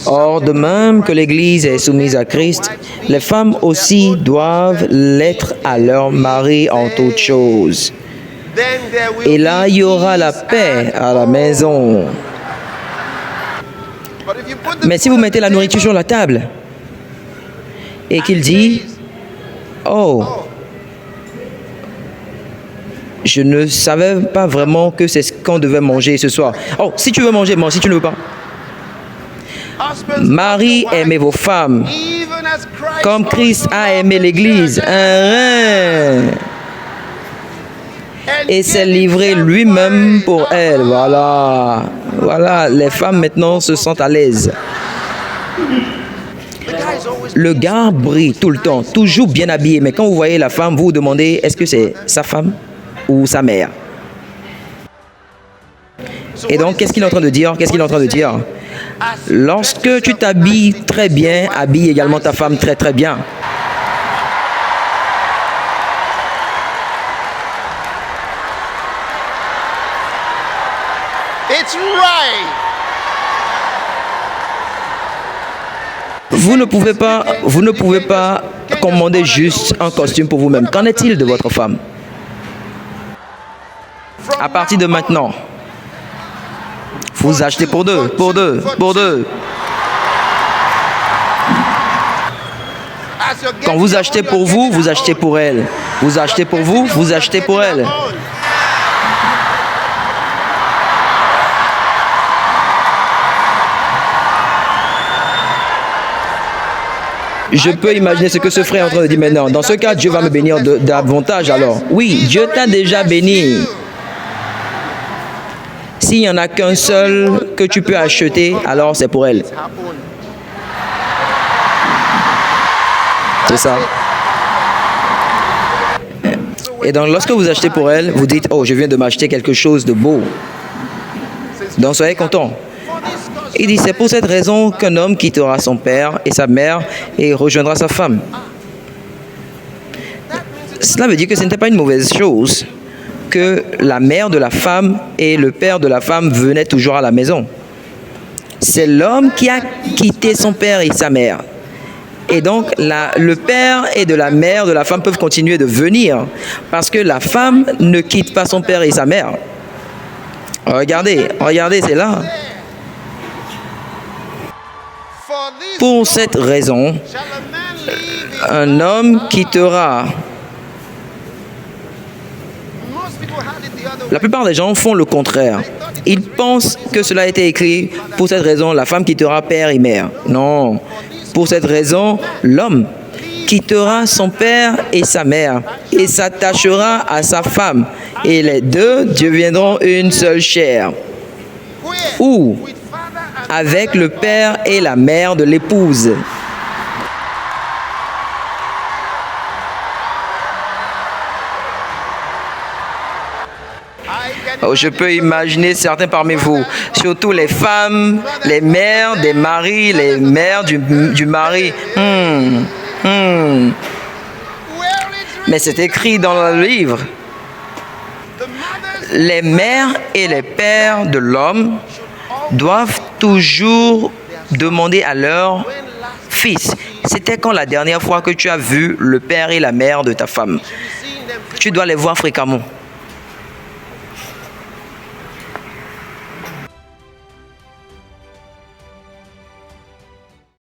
Or, de même que l'Église est soumise à Christ, les femmes aussi doivent l'être à leur mari en toutes choses. Et là, il y aura la paix à la maison. Mais si vous mettez la nourriture sur la table et qu'il dit, « Oh, je ne savais pas vraiment que c'est ce qu'on devait manger ce soir. Oh, si tu veux manger, mange. Si tu ne veux pas. » Marie, aimez vos femmes comme Christ a aimé l'Église, un rein, et s'est livré lui-même pour elle. Voilà. Voilà, les femmes maintenant se sentent à l'aise. Le gars brille tout le temps, toujours bien habillé. Mais quand vous voyez la femme, vous vous demandez, est-ce que c'est sa femme ou sa mère? Et donc, qu'est-ce qu'il est en train de dire? Qu'est-ce qu'il est en train de dire? Lorsque tu t'habilles très bien, habille également ta femme très très bien. It's right. Vous ne pouvez pas commander juste un costume pour vous-même. Qu'en est-il de votre femme? À partir de maintenant, vous achetez pour deux. Quand vous achetez pour vous, vous achetez pour elle. Vous achetez pour vous, vous achetez pour elle. Je peux imaginer ce que ce frère est en train de dire maintenant. Dans ce cas, Dieu va me bénir davantage alors. Oui, Dieu t'a déjà béni. S'il n'y en a qu'un seul que tu peux acheter, alors c'est pour elle. C'est ça. Et donc, lorsque vous achetez pour elle, vous dites, oh, je viens de m'acheter quelque chose de beau. Donc, soyez content. Il dit, c'est pour cette raison qu'un homme quittera son père et sa mère et rejoindra sa femme. Cela veut dire que ce n'était pas une mauvaise chose que la mère de la femme et le père de la femme venaient toujours à la maison. C'est l'homme qui a quitté son père et sa mère. Et donc, le père et de la mère de la femme peuvent continuer de venir parce que la femme ne quitte pas son père et sa mère. Regardez, c'est là. Pour cette raison, un homme quittera. La plupart des gens font le contraire. Ils pensent que cela a été écrit. Pour cette raison, la femme quittera père et mère. Non. Pour cette raison, l'homme quittera son père et sa mère et s'attachera à sa femme. Et les deux deviendront une seule chair. Ou avec le père et la mère de l'épouse. Oh, je peux imaginer certains parmi vous, surtout les femmes, les mères des maris, les mères du mari. Mais c'est écrit dans le livre. Les mères et les pères de l'homme doivent toujours demander à leur fils, c'était quand la dernière fois que tu as vu le père et la mère de ta femme? Tu dois les voir fréquemment.